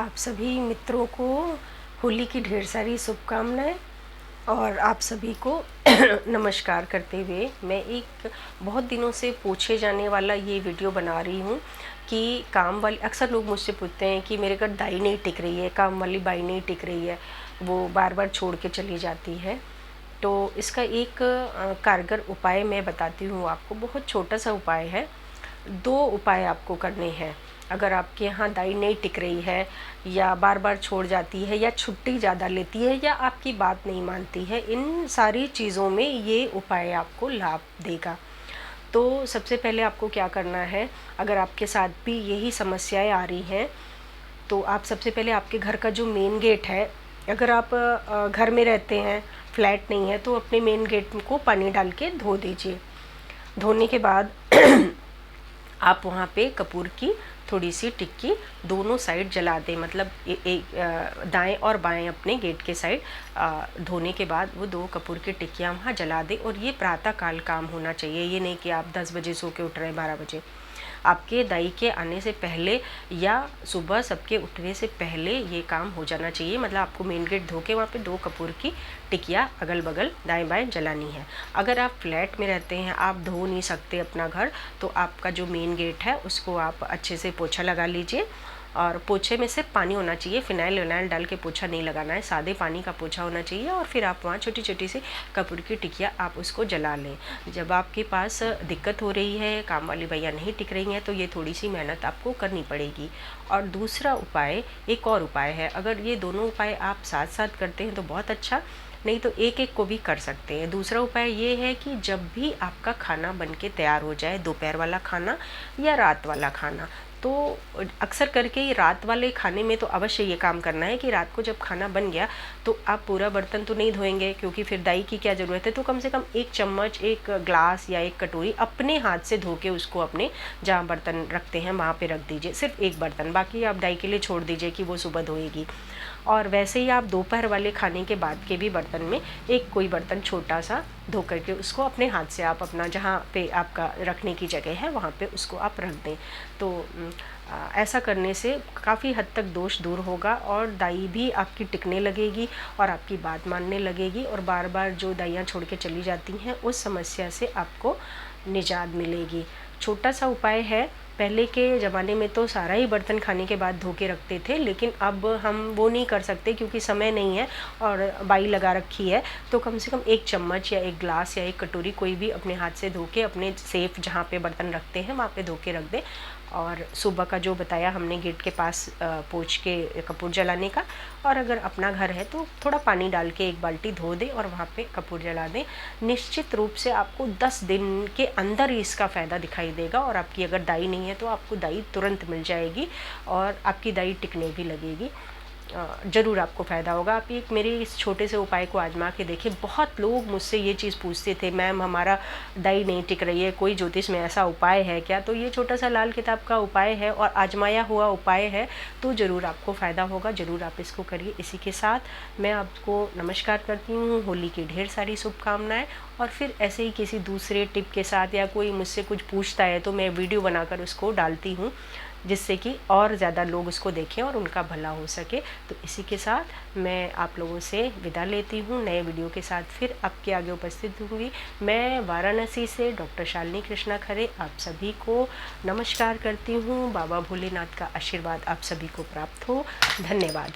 आप सभी मित्रों को होली की ढेर सारी शुभकामनाएं और आप सभी को नमस्कार करते हुए मैं एक बहुत दिनों से पूछे जाने वाला ये वीडियो बना रही हूँ कि काम वाली अक्सर लोग मुझसे पूछते हैं कि मेरे घर दाई नहीं टिक रही है, काम वाली बाई नहीं टिक रही है, वो बार बार छोड़ के चली जाती है। तो इसका एक कारगर उपाय मैं बताती हूँ आपको। बहुत छोटा सा उपाय है। 2 उपाय आपको करने हैं। अगर आपके यहाँ दाई नहीं टिक रही है या बार बार छोड़ जाती है या छुट्टी ज़्यादा लेती है या आपकी बात नहीं मानती है, इन सारी चीज़ों में ये उपाय आपको लाभ देगा। तो सबसे पहले आपको क्या करना है, अगर आपके साथ भी यही समस्याएं आ रही हैं तो आप सबसे पहले आपके घर का जो मेन गेट है, अगर आप घर में रहते हैं, फ्लैट नहीं है, तो अपने मेन गेट को पानी डाल के धो दीजिए। धोने के बाद आप वहाँ पे कपूर की थोड़ी सी टिक्की दोनों साइड जला दें, मतलब दाएं और बाएं अपने गेट के साइड। धोने के बाद वो 2 कपूर की टिक्कियाँ वहाँ जला दें। और ये प्रातः काल काम होना चाहिए, ये नहीं कि आप 10 बजे सो के उठ रहे हैं 12 बजे। आपके दाई के आने से पहले या सुबह सबके उठने से पहले ये काम हो जाना चाहिए। मतलब आपको मेन गेट धो के वहाँ पे 2 कपूर की टिकिया अगल बगल दाएं बाएं जलानी है। अगर आप फ्लैट में रहते हैं, आप धो नहीं सकते अपना घर, तो आपका जो मेन गेट है उसको आप अच्छे से पोछा लगा लीजिए। और पोछे में सिर्फ पानी होना चाहिए, फिनाइल विनाइल डाल के पोछा नहीं लगाना है, सादे पानी का पोछा होना चाहिए। और फिर आप वहाँ छोटी छोटी सी कपूर की टिकिया आप उसको जला लें। जब आपके पास दिक्कत हो रही है, काम वाली भैया नहीं टिक रही हैं, तो ये थोड़ी सी मेहनत आपको करनी पड़ेगी। और दूसरा उपाय, एक और उपाय है, अगर ये दोनों उपाय आप साथ साथ करते हैं तो बहुत अच्छा, नहीं तो एक एक को भी कर सकते हैं। दूसरा उपाय ये है कि जब भी आपका खाना बन के तैयार हो जाए, दोपहर वाला खाना या रात वाला खाना, तो अक्सर करके रात वाले खाने में तो अवश्य ये काम करना है कि रात को जब खाना बन गया तो आप पूरा बर्तन तो नहीं धोएंगे, क्योंकि फिर दाई की क्या ज़रूरत है। तो कम से कम 1 चम्मच, 1 ग्लास या 1 कटोरी अपने हाथ से धो के उसको अपने जहाँ बर्तन रखते हैं वहाँ पे रख दीजिए। सिर्फ 1 बर्तन, बाकी आप दाई के लिए छोड़ दीजिए कि वो सुबह धोएगी। और वैसे ही आप दोपहर वाले खाने के बाद के भी बर्तन में एक कोई बर्तन छोटा सा धो करके उसको अपने हाथ से आप अपना जहाँ पे आपका रखने की जगह है वहाँ पे उसको आप रख दें। तो ऐसा करने से काफ़ी हद तक दोष दूर होगा और दाई भी आपकी टिकने लगेगी और आपकी बात मानने लगेगी। और बार बार जो दाइयाँ छोड़ के चली जाती हैं उस समस्या से आपको निजात मिलेगी। छोटा सा उपाय है। पहले के ज़माने में तो सारा ही बर्तन खाने के बाद धो के रखते थे, लेकिन अब हम वो नहीं कर सकते क्योंकि समय नहीं है और बाई लगा रखी है। तो कम से कम 1 चम्मच या 1 ग्लास या 1 कटोरी कोई भी अपने हाथ से धो के अपने सेफ जहाँ पे बर्तन रखते हैं वहाँ पे धो के रख दें। और सुबह का जो बताया हमने गेट के पास पोंछ के कपूर जलाने का, और अगर अपना घर है तो थोड़ा पानी डाल के 1 बाल्टी धो दें और वहाँ पे कपूर जला दें। निश्चित रूप से आपको 10 दिन के अंदर ही इसका फ़ायदा दिखाई देगा। और आपकी अगर दाई नहीं है तो आपको दाई तुरंत मिल जाएगी और आपकी दाई टिकने भी लगेगी। ज़रूर आपको फ़ायदा होगा। आप एक मेरे इस छोटे से उपाय को आजमा के देखिए। बहुत लोग मुझसे ये चीज़ पूछते थे, मैम हमारा दाई नहीं टिक रही है, कोई ज्योतिष में ऐसा उपाय है क्या? तो ये छोटा सा लाल किताब का उपाय है और आजमाया हुआ उपाय है, तो ज़रूर आपको फ़ायदा होगा। ज़रूर आप इसको करिए। इसी के साथ मैं आपको नमस्कार करती हूँ। होली की ढेर सारी शुभकामनाएँ। और फिर ऐसे ही किसी दूसरे टिप के साथ या कोई मुझसे कुछ पूछता है तो मैं वीडियो बनाकर उसको डालती हूँ, जिससे कि और ज़्यादा लोग उसको देखें और उनका भला हो सके। तो इसी के साथ मैं आप लोगों से विदा लेती हूँ। नए वीडियो के साथ फिर आपके आगे उपस्थित होंगी। मैं वाराणसी से डॉक्टर शालिनी कृष्णा खरे आप सभी को नमस्कार करती हूँ। बाबा भोलेनाथ का आशीर्वाद आप सभी को प्राप्त हो। धन्यवाद।